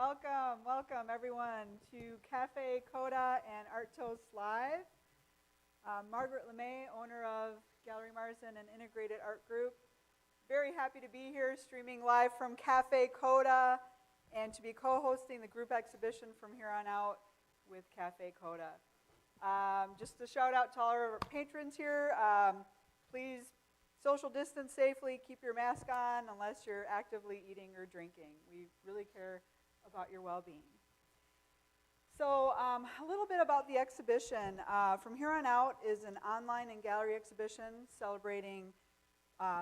Welcome everyone to Cafe Coda and Art Toast Live. Margaret LeMay, owner of Gallery Marsden and Integrated Art Group. Very happy to be here streaming live from Cafe Coda and to be co-hosting the group exhibition from here on out with Cafe Coda. Just a shout out to all of our patrons here. Please social distance safely, keep your mask on unless you're actively eating or drinking. We really care about your well-being. So a little bit about the exhibition. From here on out is an online and gallery exhibition celebrating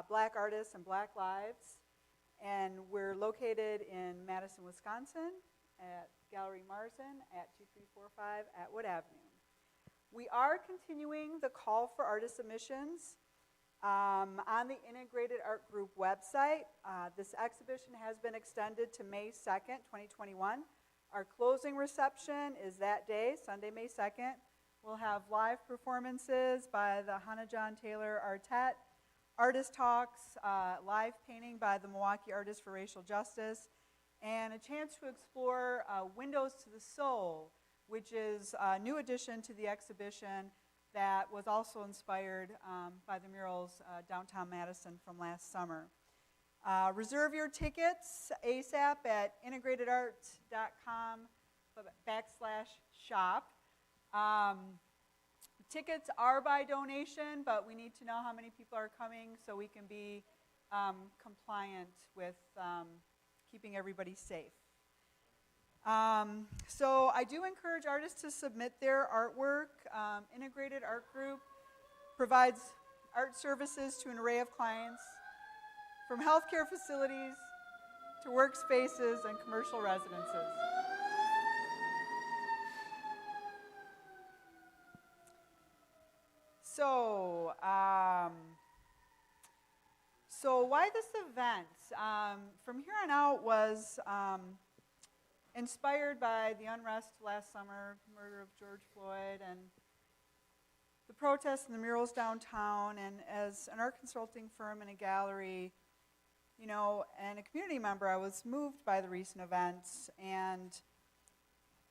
Black artists and Black lives. And we're located in Madison, Wisconsin at Gallery Marsden at 2345 Atwood Avenue. We are continuing the call for artist submissions on the Integrated Art Group website. This exhibition has been extended to May 2nd, 2021. Our closing reception is that day, Sunday, May 2nd. We'll have live performances by the Hannah John Taylor Artet, artist talks, live painting by the Milwaukee Artists for Racial Justice, and a chance to explore Windows to the Soul, which is a new addition to the exhibition that was also inspired by the murals downtown Madison from last summer. Reserve your tickets ASAP at integratedart.com/shop. Tickets are by donation, but we need to know how many people are coming so we can be compliant with keeping everybody safe. So I do encourage artists to submit their artwork. Integrated Art Group provides art services to an array of clients, from healthcare facilities to workspaces and commercial residences. So why this event? From here on out was inspired by the unrest last summer, murder of George Floyd, and the protests and the murals downtown. And as an art consulting firm and a gallery, and a community member, I was moved by the recent events and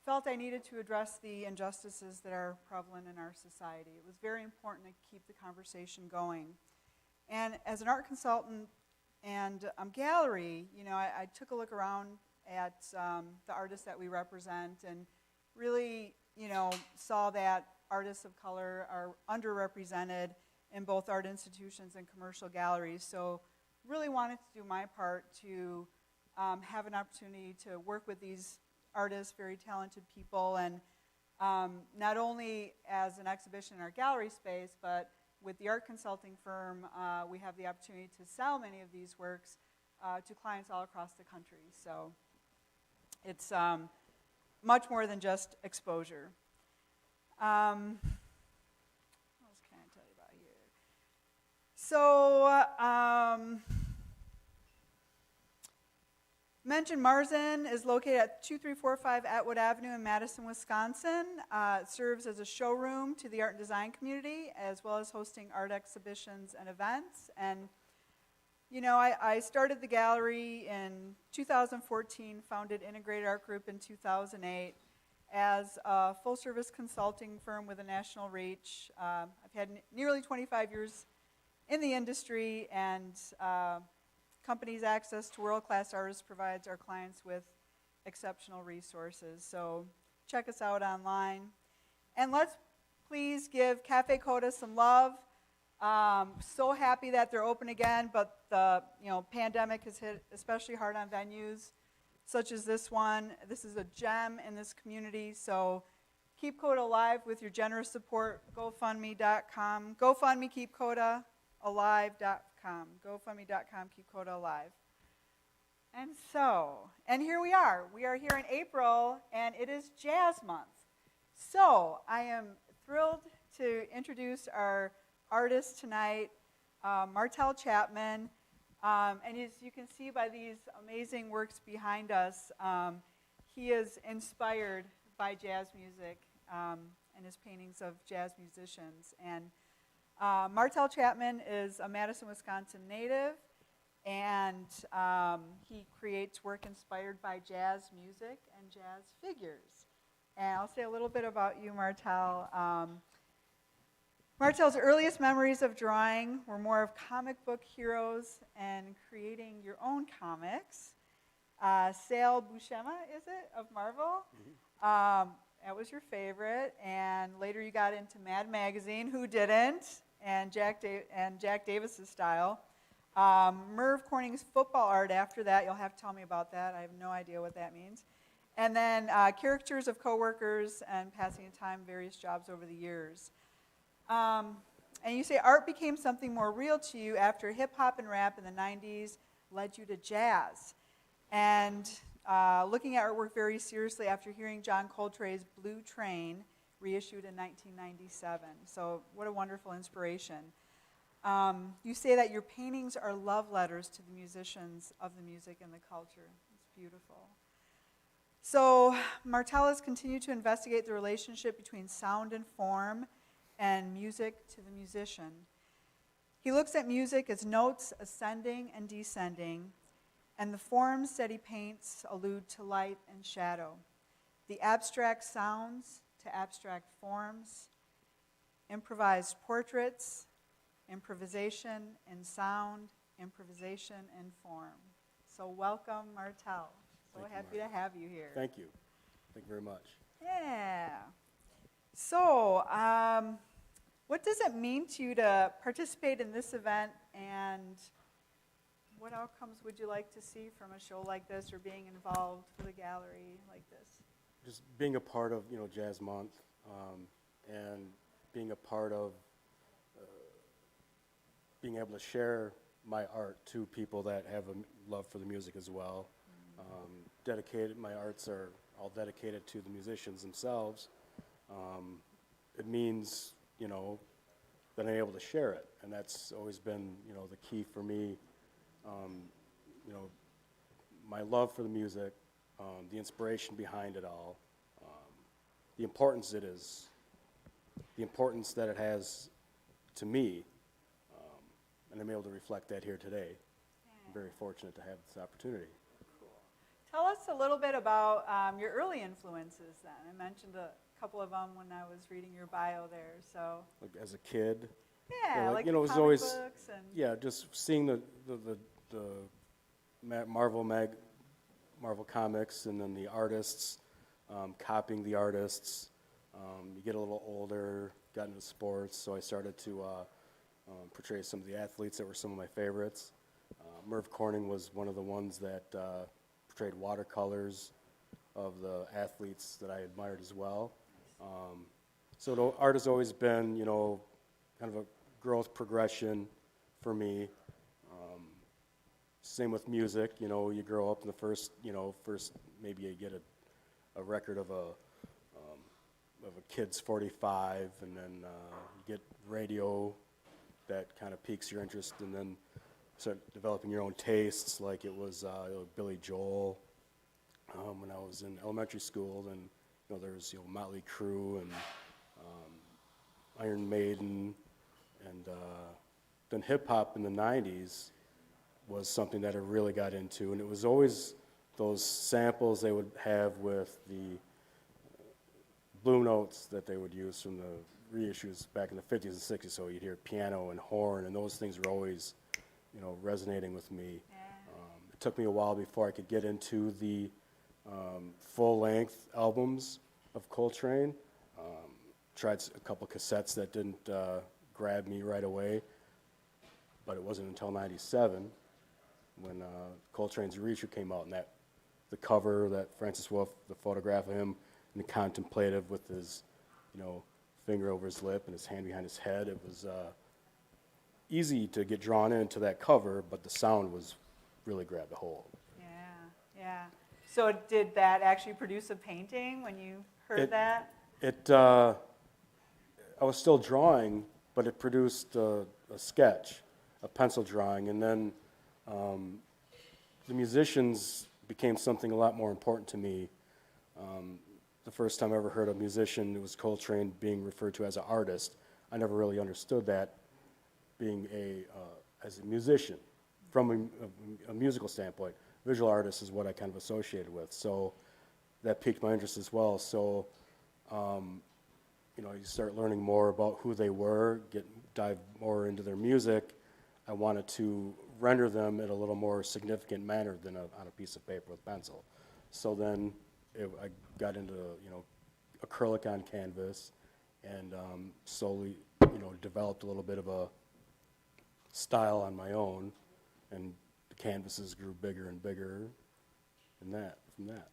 felt I needed to address the injustices that are prevalent in our society. It was very important to keep the conversation going. And as an art consultant and gallery, I took a look around at the artists that we represent and really, saw that artists of color are underrepresented in both art institutions and commercial galleries. So really wanted to do my part to have an opportunity to work with these artists, very talented people, and not only as an exhibition in our gallery space, but with the art consulting firm, we have the opportunity to sell many of these works to clients all across the country. So it's much more than just exposure. What else can I tell you about here? So, mentioned Marsden is located at 2345 Atwood Avenue in Madison, Wisconsin. It serves as a showroom to the art and design community, as well as hosting art exhibitions and events. And I started the gallery in 2014, founded Integrated Art Group in 2008 as a full-service consulting firm with a national reach. I've had nearly 25 years in the industry, and company's access to world-class artists provides our clients with exceptional resources. So check us out online. And let's please give Cafe Coda some love. So happy that they're open again, but the pandemic has hit especially hard on venues such as this one. This is a gem in this community, so keep Coda alive with your generous support. GoFundMe.com. GoFundMe Keep Coda Alive.com. GoFundMe.com Keep Coda Alive. And here we are. We are here in April, and it is Jazz Month. So I am thrilled to introduce our artist tonight, Martel Chapman. And as you can see by these amazing works behind us, he is inspired by jazz music and his paintings of jazz musicians. And Martel Chapman is a Madison, Wisconsin native, And he creates work inspired by jazz music and jazz figures. And I'll say a little bit about you, Martel. Martel's earliest memories of drawing were more of comic book heroes and creating your own comics. Sale Buscema, is it, of Marvel? Mm-hmm. That was your favorite. And later you got into Mad Magazine, who didn't? And Jack Davis's style. Merv Corning's football art after that. You'll have to tell me about that. I have no idea what that means. And then caricatures of coworkers and passing the time, various jobs over the years. And you say art became something more real to you after hip-hop and rap in the 90s led you to jazz. And looking at artwork very seriously after hearing John Coltrane's Blue Train, reissued in 1997. So what a wonderful inspiration. You say that your paintings are love letters to the musicians of the music and the culture. It's beautiful. So Martel has continued to investigate the relationship between sound and form and music to the musician. He looks at music as notes ascending and descending, and the forms that he paints allude to light and shadow, the abstract sounds to abstract forms, improvised portraits, improvisation in sound, improvisation in form. So welcome, Martel. So happy to have you here. Thank you. Thank you very much. Yeah. So, what does it mean to you to participate in this event, and what outcomes would you like to see from a show like this or being involved with a gallery like this? Just being a part of, Jazz Month, and being a part of being able to share my art to people that have a love for the music as well. My arts are all dedicated to the musicians themselves. It means, that I'm able to share it, and that's always been, the key for me. My love for the music, the inspiration behind it all, the importance that it has to me, and I'm able to reflect that here today. I'm very fortunate to have this opportunity. Cool. Tell us a little bit about your early influences then. I mentioned a couple of them when I was reading your bio there. So, like as a kid, yeah, like it was comic always books and just seeing the Marvel comics, and then the artists, copying the artists. You get a little older, got into sports, so I started to portray some of the athletes that were some of my favorites. Merv Corning was one of the ones that portrayed watercolors of the athletes that I admired as well. So art has always been, kind of a growth progression for me. Same with music, you grow up in the first maybe you get a record of a kid's 45, and then you get radio that kind of piques your interest, and then start developing your own tastes, like it was Billy Joel when I was in elementary school. Then there's Motley Crue and Iron Maiden, and then hip hop in the 90s was something that I really got into, and it was always those samples they would have with the blue notes that they would use from the reissues back in the 50s and 60s. So you'd hear piano and horn, and those things were always, resonating with me. Yeah. It took me a while before I could get into the full-length albums of Coltrane. Tried a couple cassettes that didn't grab me right away, but it wasn't until '97 when Coltrane's reissue came out, and the cover, that Francis Wolff, the photograph of him in the contemplative with his, finger over his lip and his hand behind his head. It was easy to get drawn into that cover, but the sound was really grabbed a hold. Yeah. So did that actually produce a painting when you heard that? I was still drawing, but it produced a sketch, a pencil drawing, and then the musicians became something a lot more important to me. The first time I ever heard a musician, it was Coltrane being referred to as an artist. I never really understood that being as a musician from a musical standpoint. Visual artist is what I kind of associated with, so that piqued my interest as well. So, you know, you start learning more about who they were, dive more into their music. I wanted to render them in a little more significant manner than on a piece of paper with pencil. So then I got into, you know, acrylic on canvas, and slowly, you know, developed a little bit of a style on my own, and the canvases grew bigger and bigger, and from that.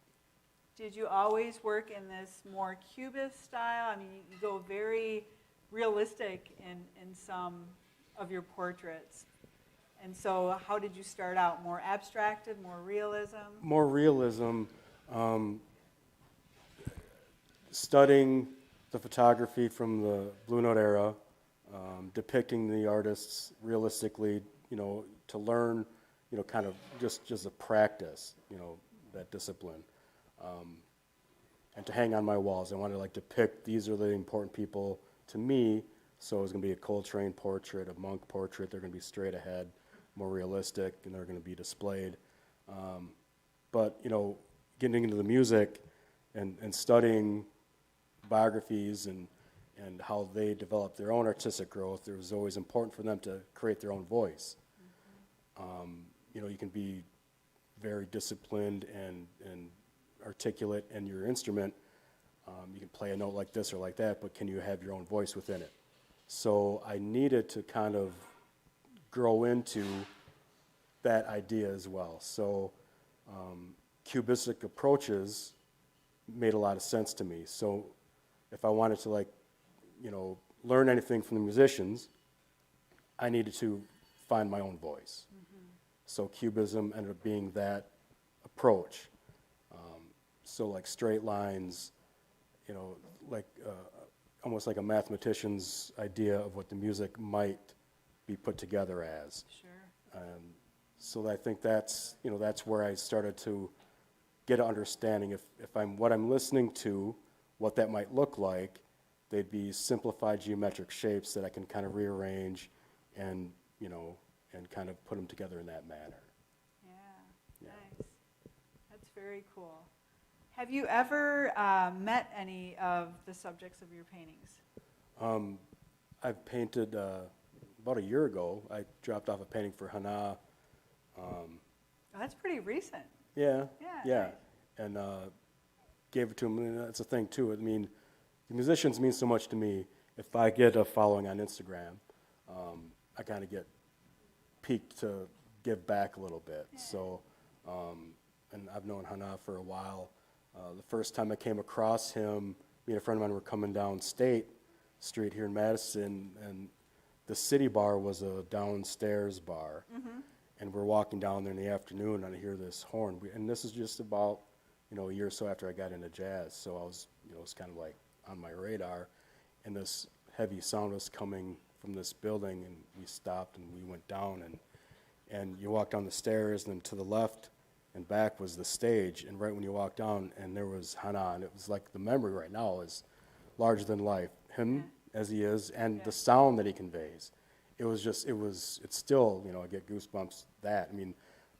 Did you always work in this more cubist style? I mean, you go very realistic in some of your portraits. And so how did you start out? More abstracted, more realism? More realism. Studying the photography from the Blue Note era, depicting the artists realistically, you know, to learn, you know, kind of just a practice, you know, that discipline. And to hang on my walls. I wanted to like depict, these are the important people to me, so it was going to be a Coltrane portrait, a Monk portrait. They're going to be straight ahead, more realistic, and they're going to be displayed. But, you know, getting into the music and studying biographies and how they developed their own artistic growth, it was always important for them to create their own voice. You know, you can be very disciplined and articulate in your instrument. You can play a note like this or like that, but can you have your own voice within it? So I needed to kind of grow into that idea as well. So cubistic approaches made a lot of sense to me. So if I wanted to, like, you know, learn anything from the musicians, I needed to find my own voice. So cubism ended up being that approach. So like straight lines, you know, like almost like a mathematician's idea of what the music might be put together as. Sure. So I think that's, you know, that's where I started to get an understanding if what I'm listening to, what that might look like. They'd be simplified geometric shapes that I can kind of rearrange and, you know, and kind of put them together in that manner. Yeah. Nice. That's very cool. Have you ever met any of the subjects of your paintings? I've painted, about a year ago, I dropped off a painting for Hana. Oh, that's pretty recent. Yeah. Nice. And gave it to him, and that's the thing too. I mean, the musicians mean so much to me. If I get a following on Instagram, I kind of get piqued to give back a little bit. Yeah. So, and I've known Hana for a while. The first time I came across him, me and a friend of mine were coming down State Street here in Madison, and the City Bar was a downstairs bar. Mm-hmm. And we're walking down there in the afternoon, and I hear this horn. And this is just about, you know, a year or so after I got into jazz. So I was, you know, it was kind of like on my radar. And this heavy sound was coming from this building, and we stopped and we went down. And you walk down the stairs, and then to the left and back was the stage. And right when you walk down, and there was Hana, and it was like the memory right now is larger than life. Him as he is, and the sound that he conveys. It was just, it's still, you know, I get goosebumps that. I mean,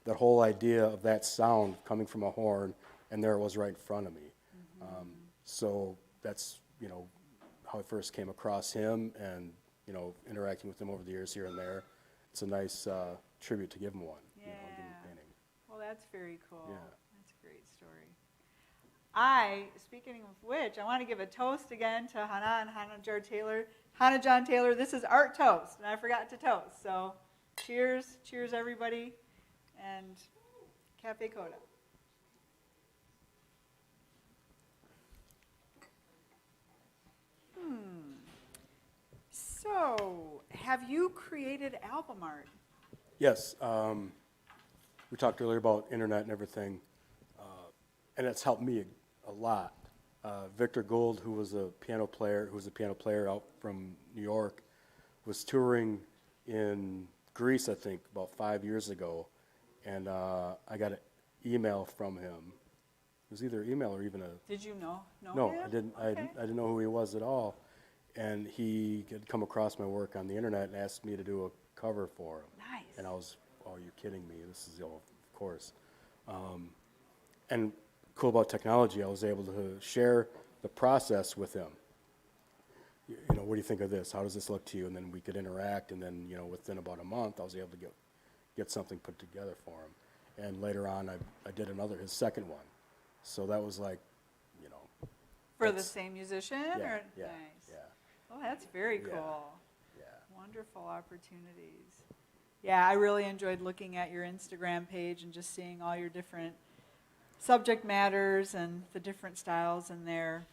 the whole idea of that sound coming from a horn, and there it was right in front of me. Mm-hmm. So that's, you know, how I first came across him, and, you know, interacting with him over the years here and there. It's a nice tribute to give him one. Yeah. You know, give him a painting. Well, that's very cool. Yeah. That's a great story. Speaking of which, I want to give a toast again to Hana and Hannah John Taylor. This is Art Toast, and I forgot to toast. So cheers, everybody, and Cafe Coda. So, have you created album art? Yes. We talked earlier about internet and everything, and it's helped me a lot. Victor Gould, who was a piano player out from New York, was touring in Greece, I think, about 5 years ago, and I got an email from him. It was either email or even a... Did you know No, him? I didn't. Okay. I didn't know who he was at all, and he had come across my work on the internet and asked me to do a cover for him. Nice. And I was oh, you're kidding me. This is, of course. And cool about technology, I was able to share the process with him. You know, what do you think of this? How does this look to you? And then we could interact, and then, you know, within about a month, I was able to get something put together for him. And later on, I did his second one. So that was like, you know. For the same musician? Yeah, or? yeah, Nice. yeah. Oh, that's very Yeah. cool. Yeah. Wonderful opportunities. Yeah, I really enjoyed looking at your Instagram page and just seeing all your different subject matters and the different styles in there.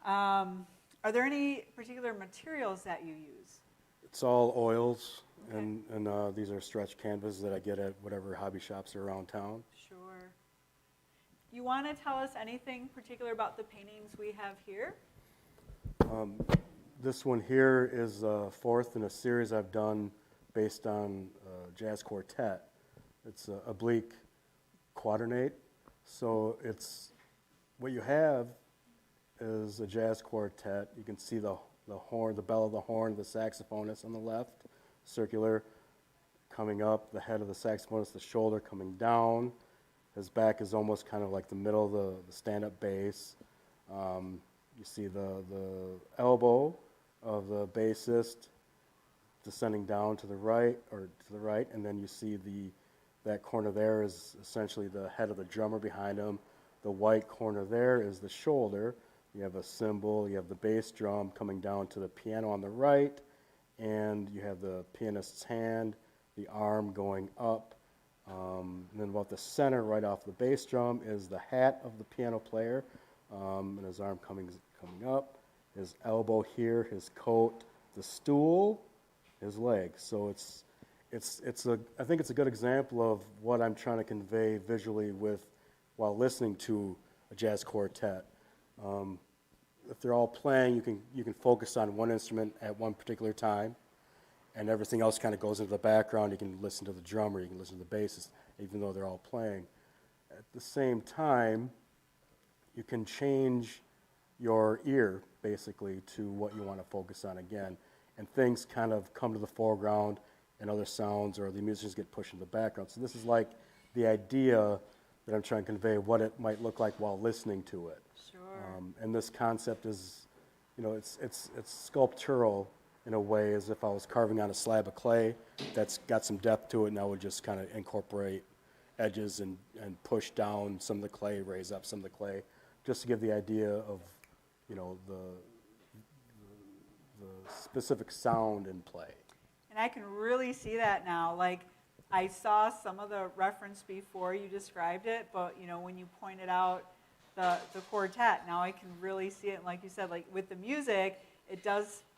Are there any particular materials that you use? It's all oils, Okay. and these are stretch canvases that I get at whatever hobby shops are around town. Sure. You want to tell us anything particular about the paintings we have here? This one here is fourth in a series I've done based on jazz quartet. It's an oblique quadernate. So it's what you have is a jazz quartet. You can see the horn, the bell of the horn, the saxophonist on the left, circular, coming up, the head of the saxophonist, the shoulder coming down. His back is almost kind of like the middle of the stand-up bass. You see the elbow of the bassist descending down to the right, and then you see that corner there is essentially the head of the drummer behind him. The white corner there is the shoulder. You have a cymbal, you have the bass drum coming down to the piano on the right, and you have the pianist's hand, the arm going up. And then about the center, right off the bass drum, is the hat of the piano player, and his arm coming up, his elbow here, his coat, the stool, his leg. So I think it's a good example of what I'm trying to convey visually while listening to a jazz quartet. If they're all playing, you can focus on one instrument at one particular time, and everything else kind of goes into the background. You can listen to the drummer, you can listen to the bassist, even though they're all playing. At the same time, you can change your ear, basically, to what you want to focus on again, and things kind of come to the foreground, and other sounds or the musicians get pushed in the background. So this is like the idea that I'm trying to convey, what it might look like while listening to it. Sure. And this concept is, you know, it's sculptural in a way, as if I was carving on a slab of clay that's got some depth to it, and I would just kind of incorporate edges and push down some of the clay, raise up some of the clay, just to give the idea of, you know, the specific sound in play. And I can really see that now. Like, I saw some of the reference before you described it, but, you know, when you pointed out the quartet, now I can really see it. And like you said, like with the music,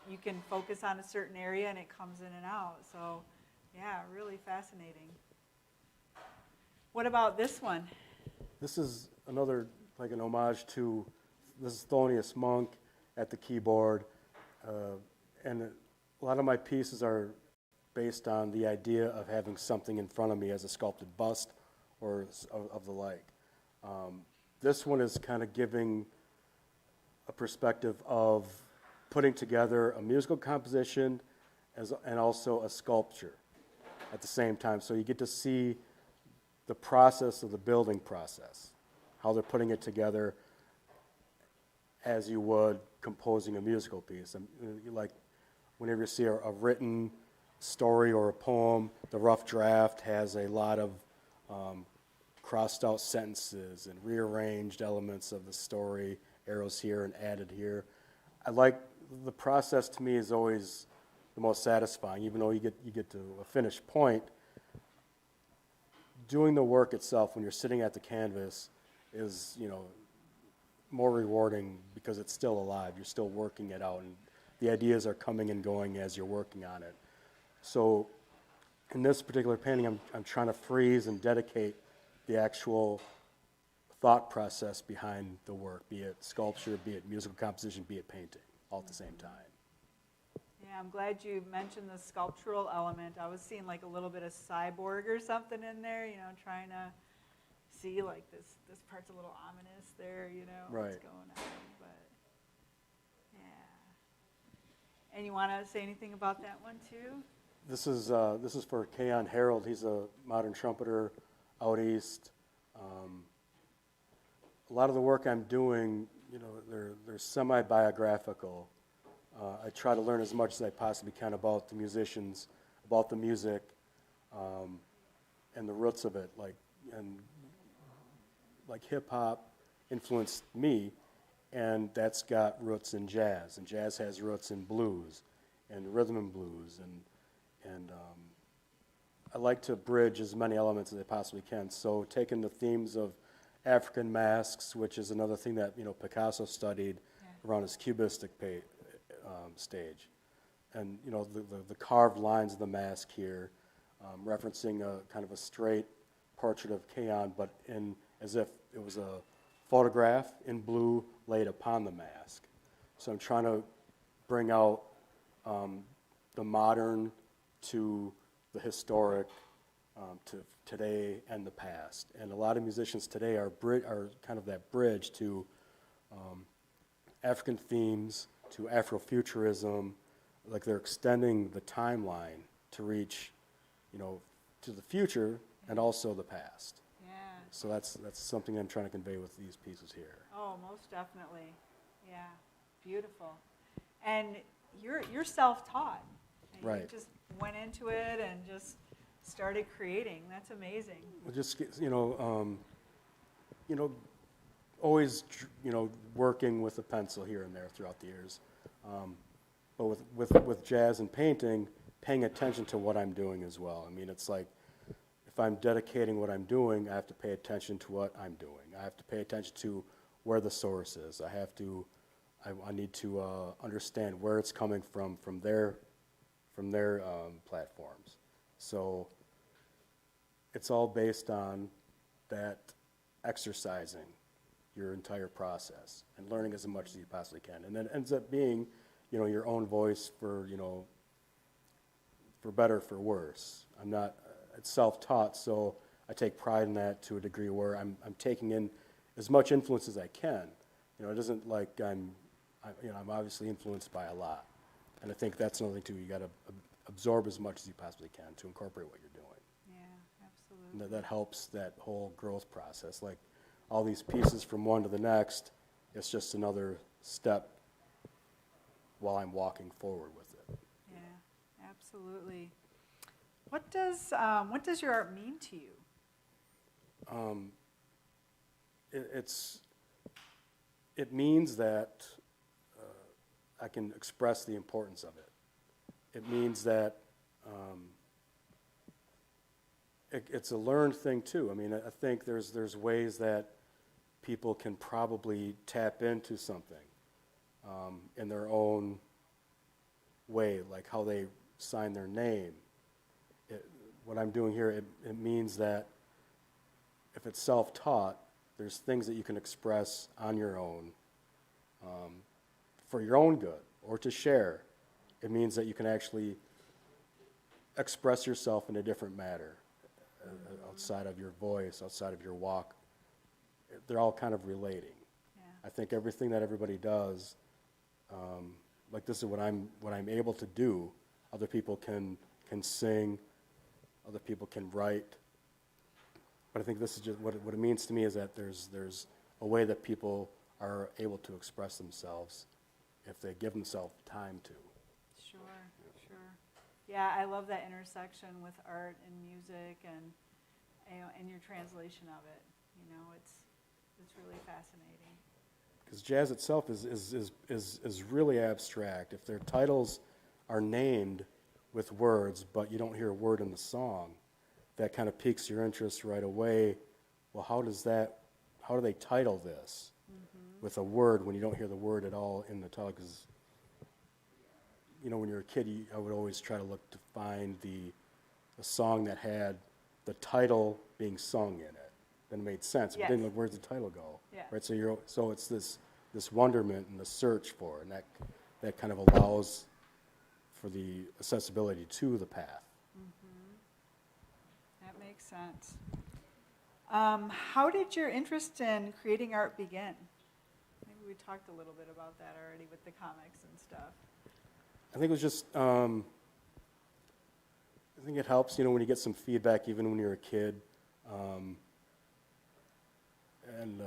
you can focus on a certain area and it comes in and out. So, yeah, really fascinating. What about this one? This is another, like an homage to, this is Thelonious Monk at the keyboard. And a lot of my pieces are based on the idea of having something in front of me as a sculpted bust or of the like. This one is kind of giving a perspective of putting together a musical composition and also a sculpture at the same time. So you get to see the process of the building process, how they're putting it together as you would composing a musical piece. And like whenever you see a written story or a poem, the rough draft has a lot of crossed out sentences and rearranged elements of the story, arrows here and added here. I like the process. To me is always the most satisfying, even though you get to a finished point. Doing the work itself when you're sitting at the canvas is, you know, more rewarding because it's still alive. You're still working it out, and the ideas are coming and going as you're working on it. So in this particular painting, I'm trying to freeze and dedicate the actual thought process behind the work, be it sculpture, be it musical composition, be it painting, all at the same time. Yeah, I'm glad you mentioned the sculptural element. I was seeing like a little bit of cyborg or something in there, you know, trying to see like this part's a little ominous there, you know, Right. what's going on. But yeah. And you want to say anything about that one too? This is for Keon Harold. He's a modern trumpeter out east. A lot of the work I'm doing, they're semi-biographical. I try to learn as much as I possibly can about the musicians, about the music, and the roots of it. Like hip hop influenced me, and that's got roots in jazz, and jazz has roots in blues, and rhythm and blues, and I like to bridge as many elements as I possibly can. So taking the themes of African masks, which is another thing that Picasso studied around his cubistic stage, and the carved lines of the mask here, referencing a kind of a straight portrait of Keon, but as if it was a photograph in blue laid upon the mask. So I'm trying to bring out the modern to the historic, to today and the past. And a lot of musicians today are kind of that bridge to African themes, to Afrofuturism, like they're extending the timeline to reach, to the future and also the past. Yeah. So that's something I'm trying to convey with these pieces here. Oh, most definitely. Yeah, beautiful. And you're self-taught. And Right. You just went into it and just started creating. That's amazing. Well, just always working with a pencil here and there throughout the years, but with jazz and painting, paying attention to what I'm doing as well. I mean, it's like if I'm dedicating what I'm doing, I have to pay attention to what I'm doing. I have to pay attention to where the source is. I need to understand where it's coming from their platforms. So it's all based on that exercising your entire process and learning as much as you possibly can. And then it ends up being, your own voice for better or for worse. It's self-taught, so I take pride in that to a degree where I'm taking in as much influence as I can. It isn't like I'm obviously influenced by a lot. And I think that's another thing too. You got to absorb as much as you possibly can to incorporate what you're doing. Yeah, absolutely. And that helps that whole growth process. Like all these pieces from one to the next, it's just another step while I'm walking forward with it. Yeah, absolutely. What does your art mean to you? It means that I can express the importance of it. It means that it's a learned thing too. I mean, I think there's ways that people can probably tap into something in their own way, like how they sign their name. What I'm doing here, it means that if it's self-taught, there's things that you can express on your own for your own good or to share. It means that you can actually express yourself in a different manner, outside of your voice, outside of your walk. They're all kind of relating. Yeah. I think everything that everybody does, like this is what I'm able to do. Other people can sing, other people can write. But I think this is just what it means to me is that there's a way that people are able to express themselves if they give themselves time to. Sure. Yeah, I love that intersection with art and music and your translation of it. It's really fascinating. Because jazz itself is really abstract. If their titles are named with words, but you don't hear a word in the song, that kind of piques your interest right away. Well, how do they title this with a word when you don't hear the word at all in the title? Because when you're a kid, I would always try to look to find a song that had the title being sung in it. Then it made sense. Yes. But then where's the title go? Yeah. Right. So it's this wonderment and the search for it, and that kind of allows for the accessibility to the path. That makes sense. How did your interest in creating art begin? Maybe we talked a little bit about that already with the comics and stuff. I think it was just I think it helps, when you get some feedback, even when you're a kid. And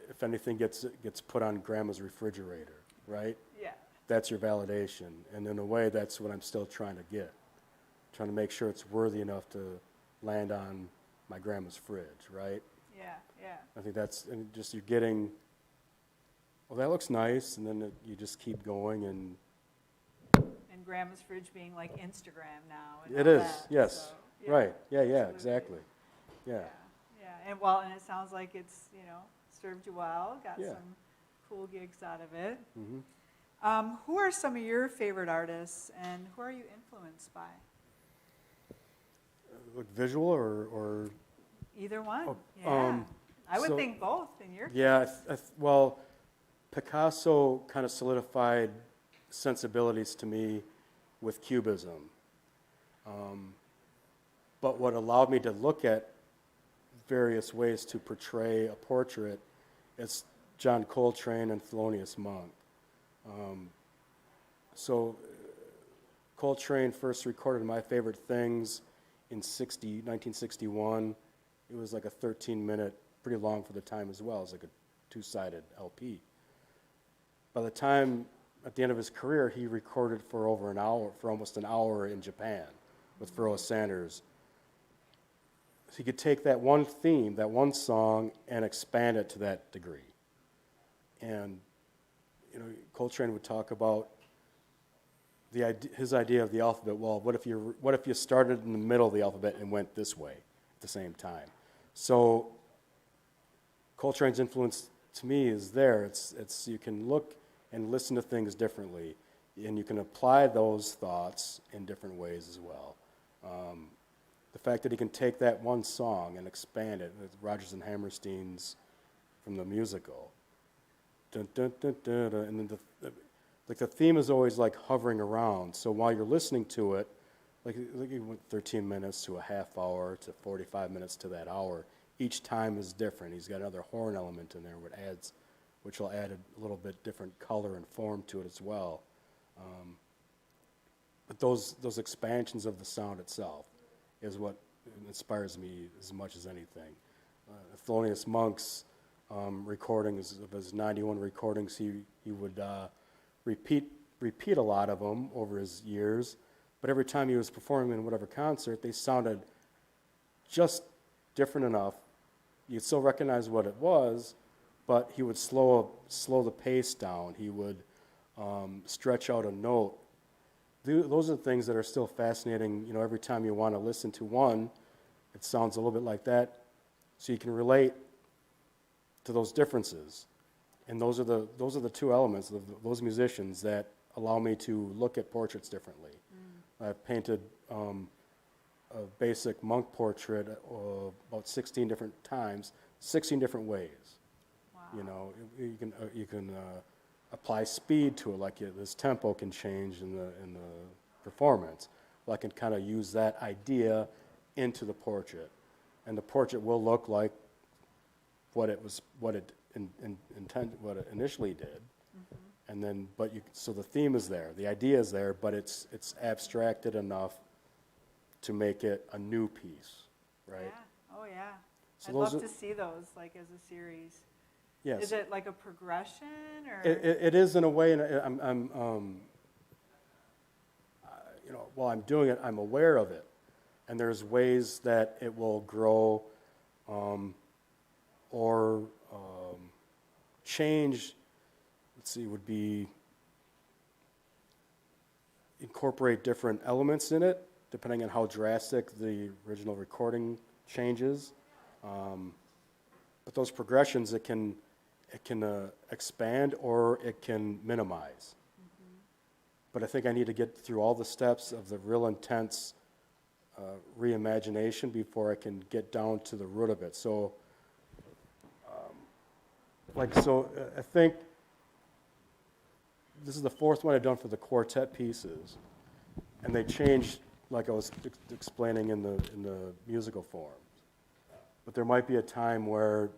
if anything gets put on grandma's refrigerator, right? Yeah. That's your validation. And in a way, that's what I'm still trying to get. Trying to make sure it's worthy enough to land on my grandma's fridge, right? Yeah, yeah. I think that's, and just you're getting, well, that looks nice, and then you just keep going, and And grandma's fridge being like Instagram now. And it all is, that, yes, so, yeah, right, yeah, absolutely. exactly, yeah. Yeah, and it sounds like it's, served you well, got Yeah. some cool gigs out of it. Mm-hmm. Who are some of your favorite artists, and who are you influenced by? Like visual or Either one, Oh, yeah. I would so- think both in your case. yeah, well, Picasso kind of solidified sensibilities to me with Cubism. But what allowed me to look at various ways to portray a portrait is John Coltrane and Thelonious Monk. So Coltrane first recorded My Favorite Things in 1961. It was like a 13-minute, pretty long for the time as well. It was like a two-sided LP. By the time, at the end of his career, he recorded for over an hour, for almost an hour in Japan with Pharoah Sanders. So he could take that one theme, that one song, and expand it to that degree. And, Coltrane would talk about his idea of the alphabet. Well, what if you started in the middle of the alphabet and went this way at the same time? So Coltrane's influence to me is there. It's you can look and listen to things differently, and you can apply those thoughts in different ways as well. The fact that he can take that one song and expand it, with Rodgers and Hammerstein's from the musical, dun, dun, dun, dun, dun, and then the theme is always like hovering around. So while you're listening to it, like you went 13 minutes to a half hour to 45 minutes to that hour, each time is different. He's got another horn element in there which will add a little bit different color and form to it as well. But those expansions of the sound itself is what inspires me as much as anything. Thelonious Monk's recordings of his 91 recordings, he would repeat a lot of them over his years, but every time he was performing in whatever concert, they sounded just different enough. You'd still recognize what it was, but he would slow the pace down. He would stretch out a note. Those are things that are still fascinating. Every time you want to listen to one, it sounds a little bit like that, so you can relate to those differences. And those are the two elements of those musicians that allow me to look at portraits differently. I've painted a basic monk portrait about 16 different times, 16 different ways. Wow. You can apply speed to it, like this tempo can change in the performance. Well, I can kind of use that idea into the portrait, and the portrait will look like what it initially did. And then, so the theme is there, the idea is there, but it's abstracted enough to make it a new piece, right? Yeah. Oh, yeah. So I'd love to see those, like, as a series. Yes. Is it like a progression, or? It is in a way, and while I'm doing it, I'm aware of it, and there's ways that it will grow, or change. Let's see, would be incorporate different elements in it, depending on how drastic the original recording changes. But those progressions, it can expand or it can minimize. But I think I need to get through all the steps of the real intense reimagination before I can get down to the root of it. So, I think this is the fourth one I've done for the quartet pieces, and they changed, like I was explaining in the musical form. But there might be a time where,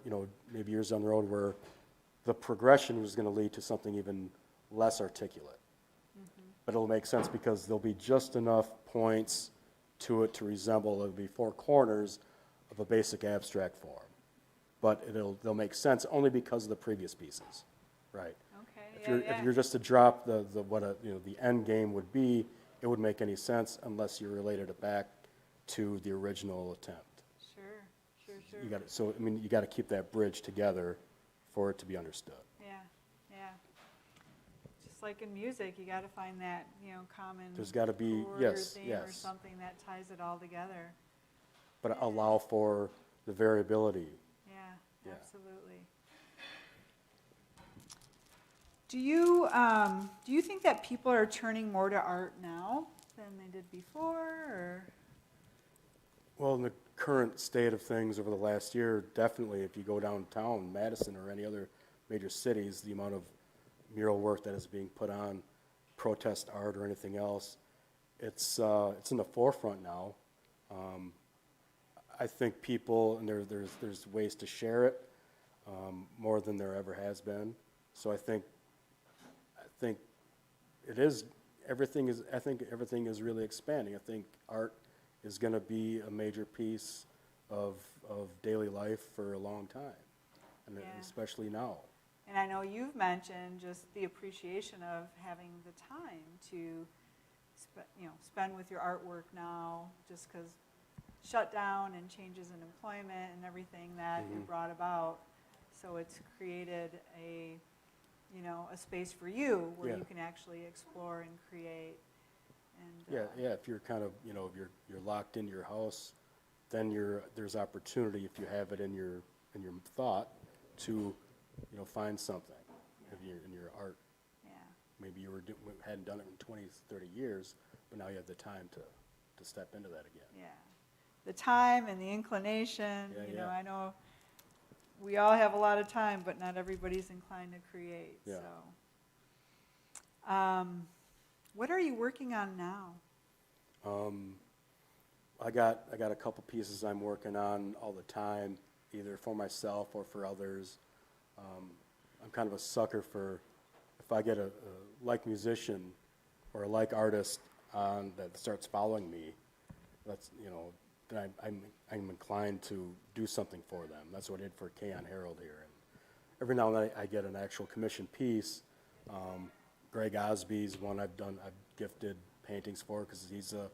maybe years down the road, where the progression was going to lead to something even less articulate. But it'll make sense because there'll be just enough points to it to resemble, it'll be four corners of a basic abstract form. But they'll make sense only because of the previous pieces, right? Okay. If you're just to drop the end game would be, it wouldn't make any sense unless you related it back to the original attempt. Sure. You got to keep that bridge together for it to be understood. Yeah. Just like in music, you got to find that, common There's got to be, chord yes, or theme or something that ties it all together. But allow for the variability. Yeah, absolutely. Do you think that people are turning more to art now than they did before, or? Well, in the current state of things over the last year, definitely, if you go downtown, Madison or any other major cities, the amount of mural work that is being put on, protest art or anything else, it's in the forefront now. I think people, and there's ways to share it more than there ever has been. So I think it is, everything is really expanding. I think art is going to be a major piece of daily life for a long time, and especially now. And I know you've mentioned just the appreciation of having the time to spend with your artwork now, just because shutdown and changes in employment and everything that it brought about. So it's created a space for you where you can actually explore and create. And If you're kind of, you're locked in your house, then there's opportunity if you have it in your thought to, find something in your art. Yeah. Maybe you hadn't done it in 20, 30 years, but now you have the time to step into that again. Yeah. The time and the inclination, Yeah. I know we all have a lot of time, but not everybody's inclined to create. Yeah. So, what are you working on now? I got a couple pieces I'm working on all the time, either for myself or for others. I'm kind of a sucker for, if I get a like musician or a like artist that starts following me, then I'm inclined to do something for them. That's what I did for K-On Herald here. And every now and then I get an actual commission piece. Greg Osby's one I've gifted paintings for because he's a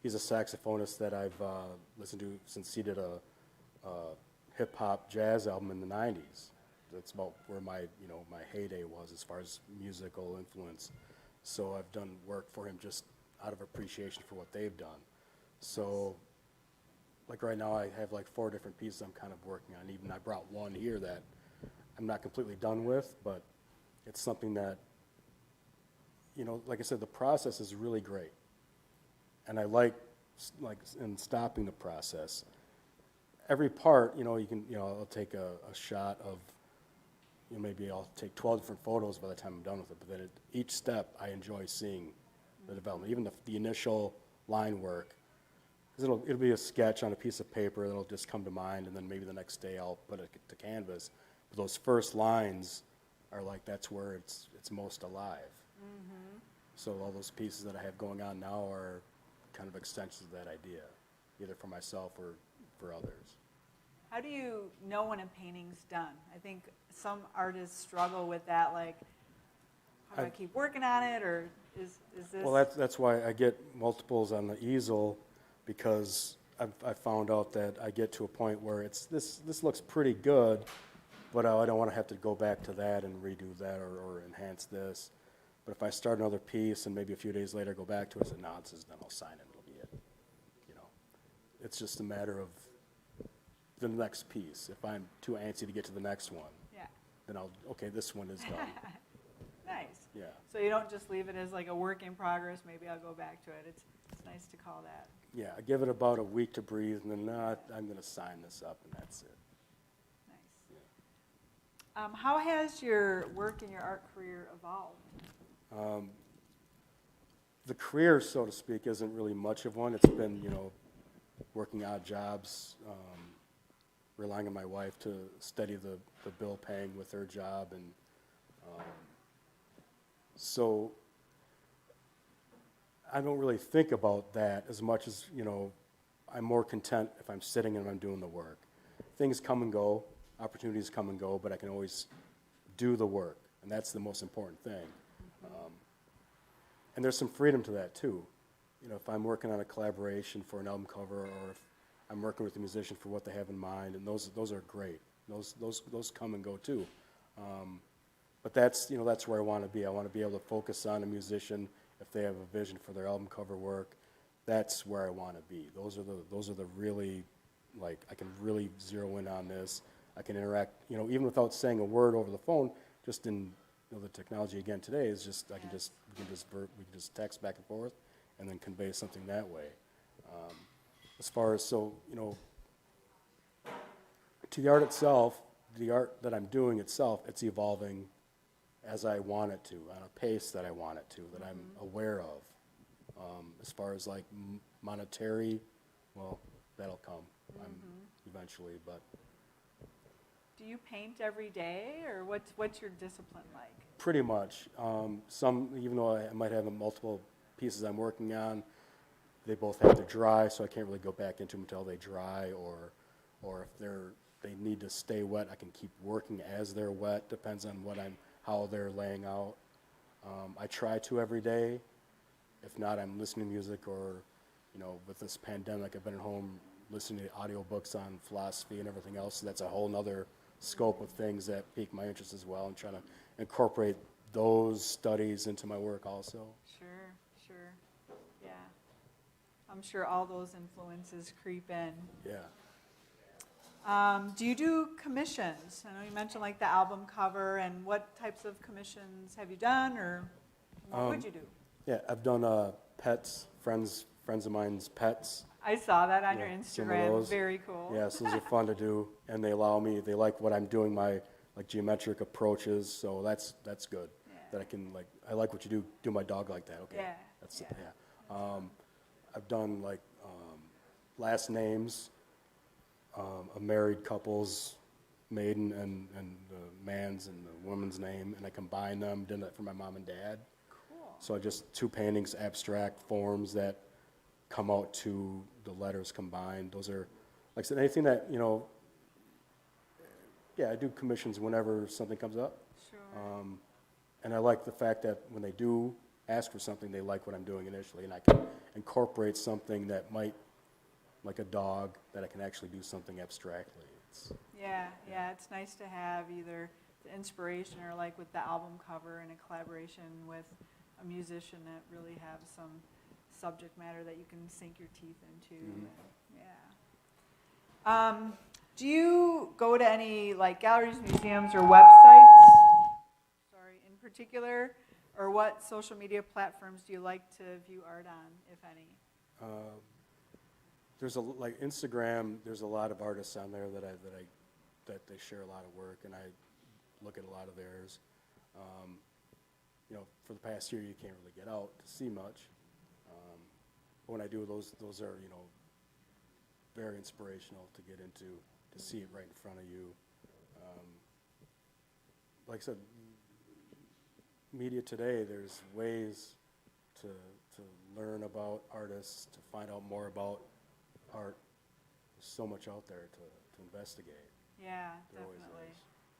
saxophonist that I've listened to since he did a hip hop jazz album in the '90s. That's about where my heyday was as far as musical influence. So I've done work for him just out of appreciation for what they've done. So, like right now, I have like 4 different pieces I'm kind of working on. Even I brought one here that I'm not completely done with, but it's something that, like I said, the process is really great, and I like in stopping the process. Every part, I'll take a shot of, maybe I'll take 12 different photos by the time I'm done with it. But then each step, I enjoy seeing the development, even the initial line work. Because it'll be a sketch on a piece of paper that'll just come to mind, and then maybe the next day I'll put it to canvas. But those first lines are that's where it's most alive. Mm-hmm. So all those pieces that I have going on now are kind of extensions of that idea, either for myself or for others. How do you know when a painting's done? I think some artists struggle with that, how do I keep working on it, or is this... Well, that's why I get multiples on the easel, because I found out that I get to a point where this looks pretty good, but I don't want to have to go back to that and redo that or enhance this. But if I start another piece and maybe a few days later go back to it and say, no, this is done, I'll sign it, it'll be it. It's just a matter of the next piece. If I'm too antsy to get to the next one, then this one is done. Nice. Yeah. So you don't just leave it as a work in progress, maybe I'll go back to it. It's nice to call that. Yeah, I give it about a week to breathe, and then I'm going to sign this up, and that's it. Nice. Yeah. How has your work and your art career evolved? The career, so to speak, isn't really much of one. It's been, working odd jobs, relying on my wife to steady the bill paying with her job, and so I don't really think about that as much as, I'm more content if I'm sitting and I'm doing the work. Things come and go, opportunities come and go, but I can always do the work, and that's the most important thing. And there's some freedom to that too. If I'm working on a collaboration for an album cover, or if I'm working with a musician for what they have in mind, and those are great. Those come and go too. But that's where I want to be. I want to be able to focus on a musician if they have a vision for their album cover work. That's where I want to be. Those are the really, like, I can really zero in on this. I can interact, even without saying a word over the phone. Just in the technology again today is just we can just text back and forth, and then convey something that way. As far as to the art itself, the art that I'm doing itself, it's evolving as I want it to, on a pace that I want it to, that I'm aware of. As far as like monetary, well, that'll come eventually. But do you paint every day, or what's your discipline like? pretty much. Some, even though I might have multiple pieces I'm working on, they both have to dry, so I can't really go back into them until they dry, or if they need to stay wet, I can keep working as they're wet. Depends on how they're laying out. I try to every day. If not, I'm listening to music, or with this pandemic, I've been at home listening to audiobooks on philosophy and everything else. So that's a whole nother scope of things that pique my interest as well, and trying to incorporate those studies into my work also. Sure. Yeah. I'm sure all those influences creep in. Yeah. Do you do commissions? I know you mentioned like the album cover, and what types of commissions have you done, or what would you do? Yeah, I've done pets, friends of mine's pets. I saw that on your some of Instagram. those. Very cool. Yes, those are fun to do, and they like what I'm doing, my geometric approaches, so that's good. Yeah. That I like what you do my dog like that. Okay. Yeah. I've done last names, a married couple's maiden and the man's and the woman's name, and I combine them. Did that for my mom and dad. Cool. So just two paintings, abstract forms that come out to the letters combined. Those are, like I said, anything that, I do commissions whenever something comes up. Sure. And I like the fact that when they do ask for something, they like what I'm doing initially, and I can incorporate something that might, like a dog, that I can actually do something abstractly. Yeah, it's nice to have either the inspiration, or like with the album cover, and a collaboration with a musician that really have some subject matter that you can sink your teeth into. Yeah. Do you go to any like galleries, museums, or websites? In particular, or what social media platforms do you like to view art on, if any? There's like Instagram. There's a lot of artists on there that they share a lot of work, and I look at a lot of theirs. For the past year, you can't really get out to see much. But when I do, those are very inspirational to get into, to see it right in front of you. Like I said, media today, there's ways to learn about artists, to find out more about art. There's so much out there to investigate. Yeah,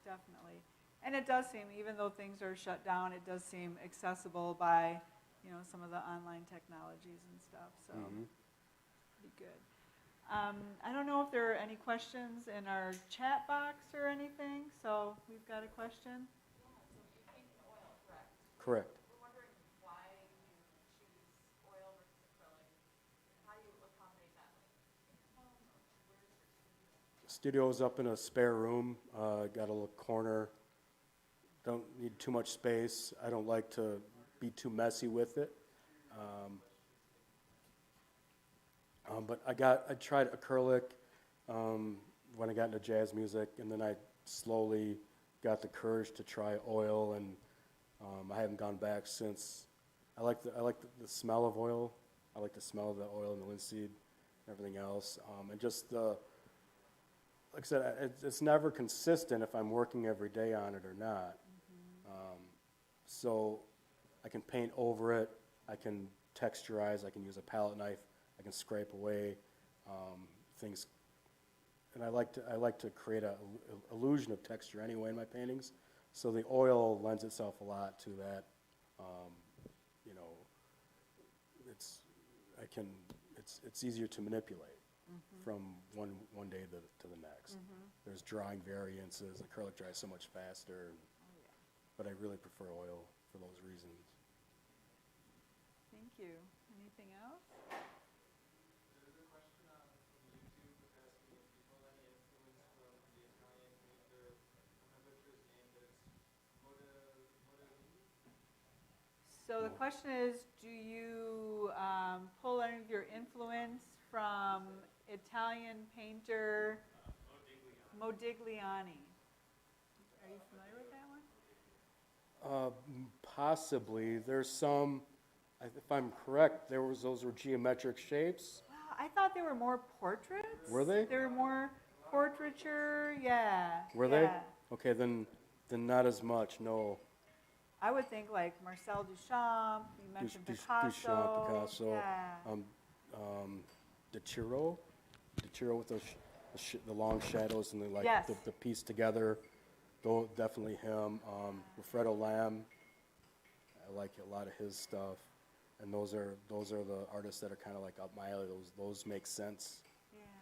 definitely. And it does seem, even though things are shut down, it does seem accessible by, some of the online technologies and stuff. So, pretty good. I don't know if there are any questions in our chat box or anything. So we've got a question. So you paint in oil, correct? Correct. We're wondering why you choose oil versus acrylic, and how you accommodate that, like in your home, or where's your studio? Studio's up in a spare room. Got a little corner. Don't need too much space. I don't like to be too messy with it. But I tried acrylic when I got into jazz music, and then I slowly got the courage to try oil, and I haven't gone back since. I like the smell of oil. I like the smell of the oil and the linseed and everything else. And just like I said, it's never consistent if I'm working every day on it or not. So I can paint over it. I can texturize. I can use a palette knife. I can scrape away things, and I like to create a illusion of texture anyway in my paintings. So the oil lends itself a lot to that. You know, it's easier to manipulate from one day to the next. There's drying variances. Acrylic dries so much faster, but I really prefer oil for those reasons. Thank you. Anything else? There's a question from YouTube that asks me if people have any influence from the Italian painter, I'm going to butcher his name, but it's Coda. So the question is, do you pull any of your influence from Italian painter Modigliani? Are you familiar with that one? Possibly. There's some, if I'm correct, those were geometric shapes. Wow, I thought they were more portraits. Were they? They were more portraiture, yeah. Were they? Okay, then not as much, no. I would think like Marcel Duchamp, you mentioned Picasso. Duchamp, Picasso. Yeah. De Chiro with the long shadows and Yes. the piece together. Though definitely him. Wilfredo Lam, I like a lot of his stuff, and those are the artists that are kind of like up my alley. Those make sense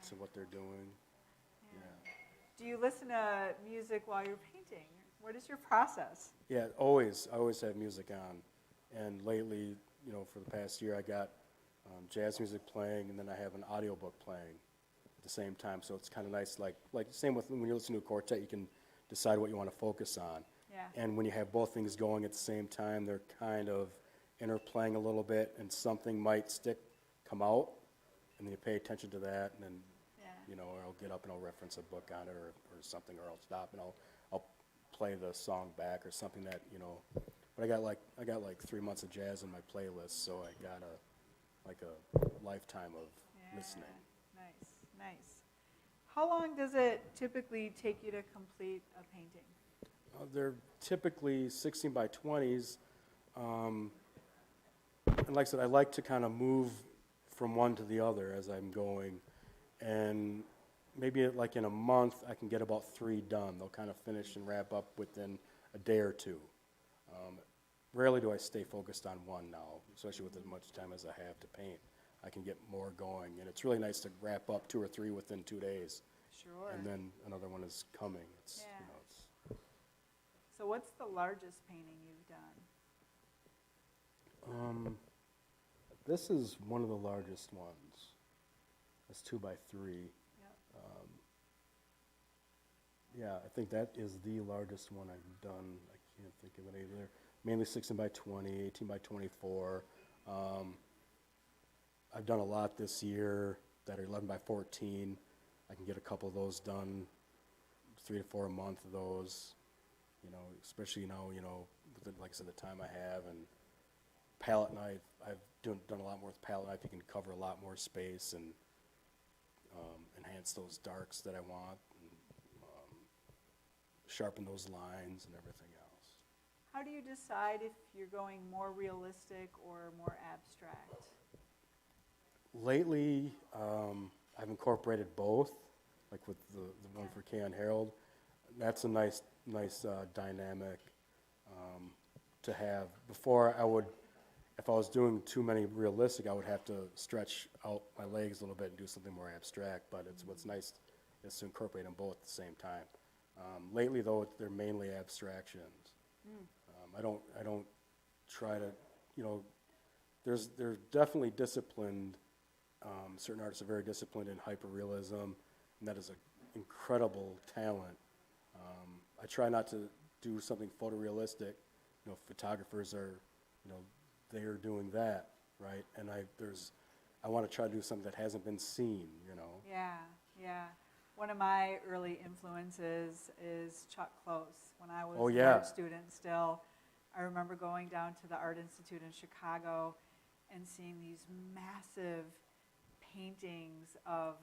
to what they're doing. Yeah. Do you listen to music while you're painting? What is your process? Yeah, always. I always have music on, and lately, for the past year, I got jazz music playing, and then I have an audiobook playing at the same time. So it's kind of nice. Like same with when you listen to a quartet, you can decide what you want to focus on. Yeah. And when you have both things going at the same time, they're kind of interplaying a little bit, and something might come out, and then you pay attention to that, and then or I'll get up and I'll reference a book on it or something, or I'll stop and I'll play the song back or something that But I got like 3 months of jazz in my playlist, so I got a lifetime of listening. Nice. How long does it typically take you to complete a painting? They're typically 16 by 20s. And like I said, I like to kind of move from one to the other as I'm going. And maybe like in a month, I can get about 3 done. They'll kind of finish and wrap up within a day or 2. Rarely do I stay focused on one now, especially with as much time as I have to paint. I can get more going. And it's really nice to wrap up 2 or 3 within 2 days. Sure. And then another one is coming. So what's the largest painting you've done? This is one of the largest ones. It's 2 by 3. Yep. Yeah, I think that is the largest one I've done. I can't think of it either. Mainly 16 by 20, 18 by 24. I've done a lot this year that are 11 by 14. I can get a couple of those done, 3 to 4 a month of those. Especially now, with like I said, the time I have, and palette knife. I've done a lot more with palette knife. You can cover a lot more space and enhance those darks that I want, and sharpen those lines and everything else. How do you decide if you're going more realistic or more abstract? Lately, I've incorporated both, like with the one for Kay and Harold. That's a nice dynamic to have. Before, if I was doing too many realistic, I would have to stretch out my legs a little bit and do something more abstract. But what's nice is to incorporate them both at the same time. Lately, though, they're mainly abstractions. I don't try to, they're definitely disciplined. Certain artists are very disciplined in hyperrealism, and that is an incredible talent. I try not to do something photorealistic. Photographers are, they are doing that, right? And I want to try to do something that hasn't been seen, Yeah. One of my early influences is Chuck Close. When I was an art student still, I remember going down to the Art Institute in Chicago and seeing these massive paintings of,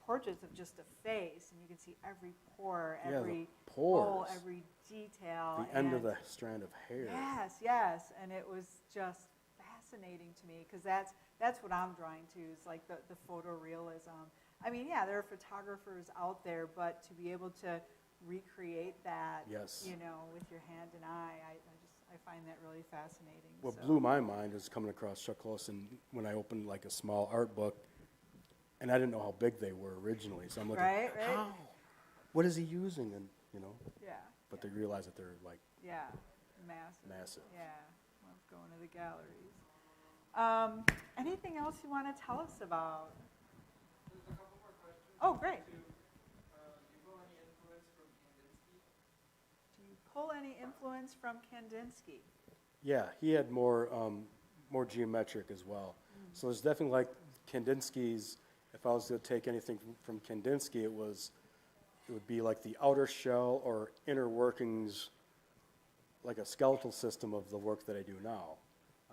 portraits of just a face, and you can see every pore, every hole, every detail. The end of the strand of hair. Yes, and it was just fascinating to me, because that's what I'm drawing to, is like the photorealism. I mean, yeah, there are photographers out there, but to be able to recreate that, Yes. you know, with your hand and eye, I find that really fascinating. What so. blew my mind is coming across Chuck Close, and when I opened like a small art book, and I didn't know how big they were originally, so I'm looking, Right. how? What is he using? And you know, Yeah. but they realize that they're like Yeah, massive. massive. Yeah, love going to the galleries. Anything else you want to tell us about? There's a couple more questions. Oh, great. Do you pull any influence from Kandinsky? Do you pull any influence from Kandinsky? Yeah, he had more geometric as well. So there's definitely like Kandinsky's. If I was to take anything from Kandinsky, it would be like the outer shell or inner workings, like a skeletal system of the work that I do now.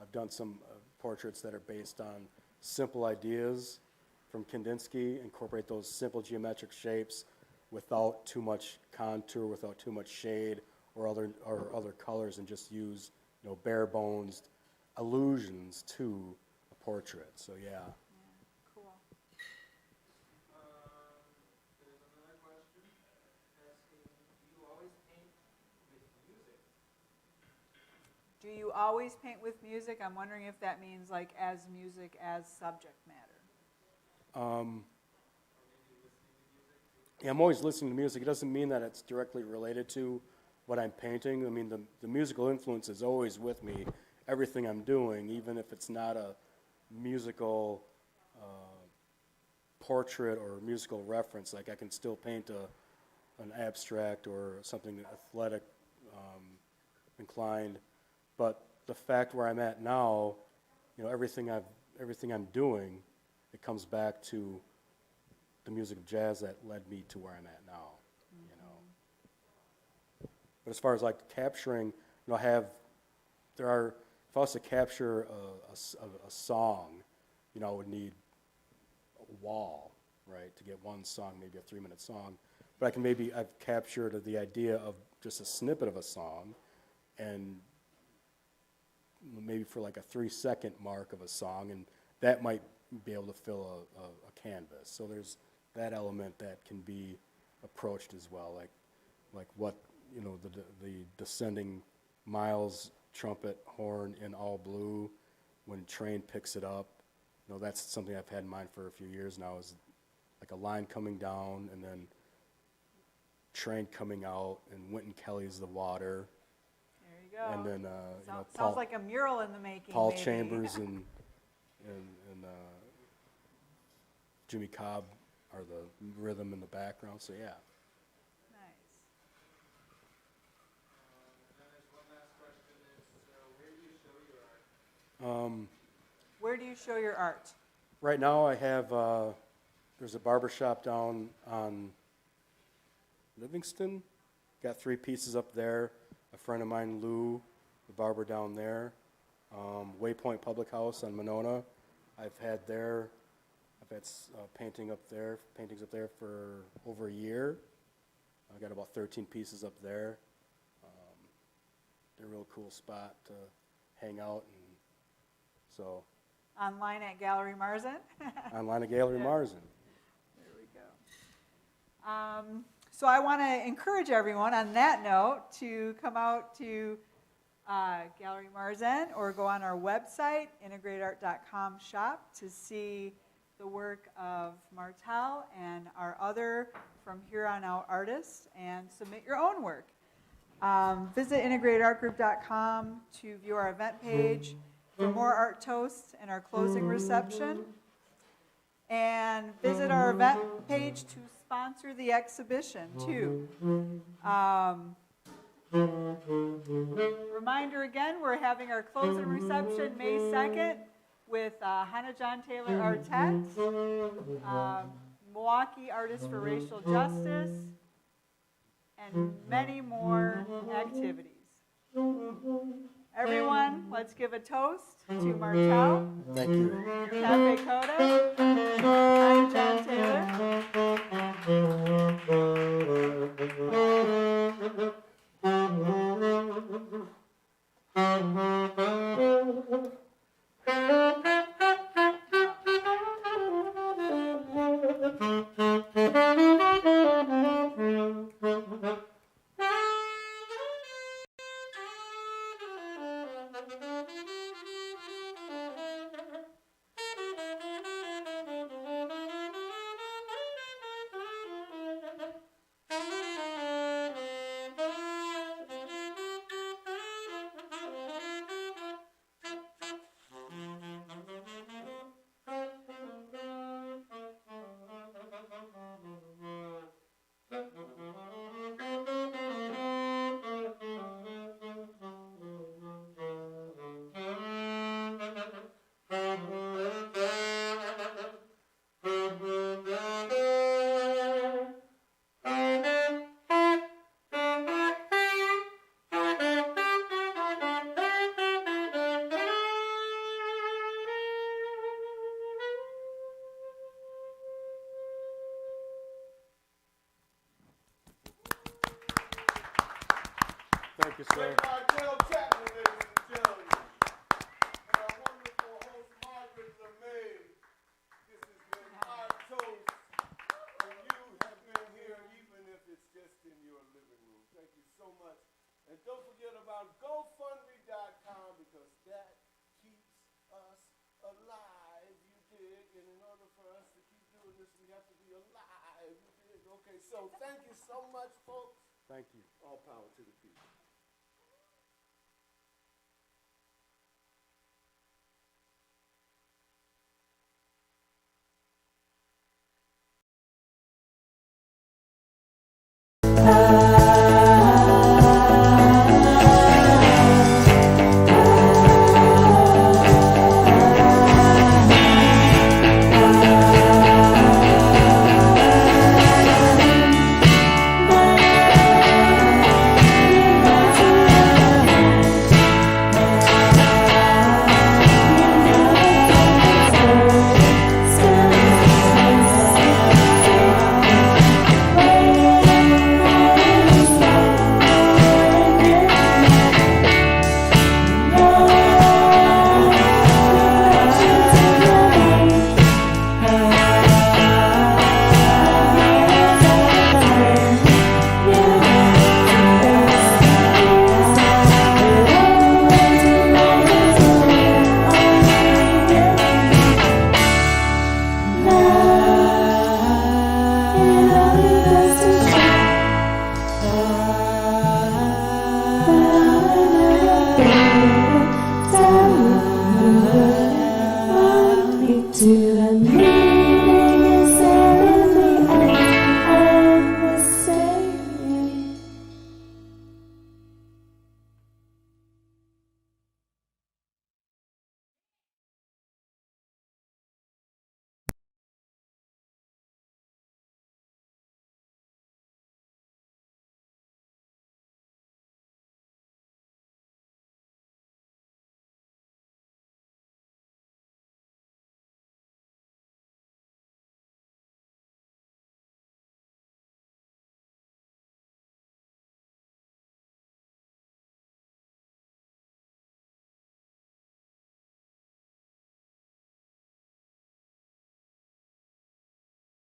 I've done some portraits that are based on simple ideas from Kandinsky, incorporate those simple geometric shapes without too much contour, without too much shade or other colors, and just use, you know, bare bones allusions to a portrait. So yeah. Yeah, cool. There's another question asking, do you always paint with music? Do you always paint with music? I'm wondering if that means like as music as subject matter. Yeah, I'm always listening to music. It doesn't mean that it's directly related to what I'm painting. I mean, the musical influence is always with me, everything I'm doing, even if it's not a musical portrait or musical reference. Like I can still paint an abstract or something athletic inclined. But the fact where I'm at now, you know, everything I'm doing, it comes back to the music of jazz that led me to where I'm at now, you know. But as far as like capturing, you know, if I was to capture a song, you know, I would need a wall, right, to get one song, maybe a 3-minute song. But I've captured the idea of just a snippet of a song, and maybe for like a 3-second mark of a song, and that might be able to fill a canvas. So there's that element that can be approached as well, like what, you know, the descending Miles trumpet horn in all blue when Train picks it up. You know, that's something I've had in mind for a few years now, is like a line coming down and then Train coming out, and Wynton Kelly's The Water. There you go. And then you know, sounds like a mural in the making. Paul maybe. Chambers and Jimmy Cobb are the rhythm in the background. So yeah. Nice. And then there's one last question is, where do you show your art? Where do you show your art? Right now I have there's a barber shop down on Livingston. Got 3 pieces up there. A friend of mine, Lou, the barber down there. Waypoint Public House on Monona. I've had paintings up there for over a year. I got about 13 pieces up there. They're a real cool spot to hang out, and so Online at Gallery Marzen? online at Gallery Yeah. Marzen. There we go. So I want to encourage everyone on that note to come out to Gallery Marzen or go on our website, integratedart.com shop, to see the work of Martel and our other from here on out artists, and submit your own work. Visit integratedartgroup.com to view our event page for more art toasts and our closing reception. And visit our event page to sponsor the exhibition too. Reminder again, we're having our closing reception May 2nd with Hannah John Taylor Artet, Milwaukee Artists for Racial Justice, and many more activities. Everyone, let's give a toast to Martel, Thank you. Cafe Coda. I'm John Taylor. Thank you, sir. Great Martel Chapman, ladies and gentlemen. And our wonderful host, Margaret LeMay. This has been our toast, and you have been here even if it's just in your living room. Thank you so much. And don't forget about GoFundMe.com because that keeps us alive, you dig? And in order for us to keep doing this, we have to be alive, you dig? Okay, so thank you so much, folks. Thank you. All power to the people.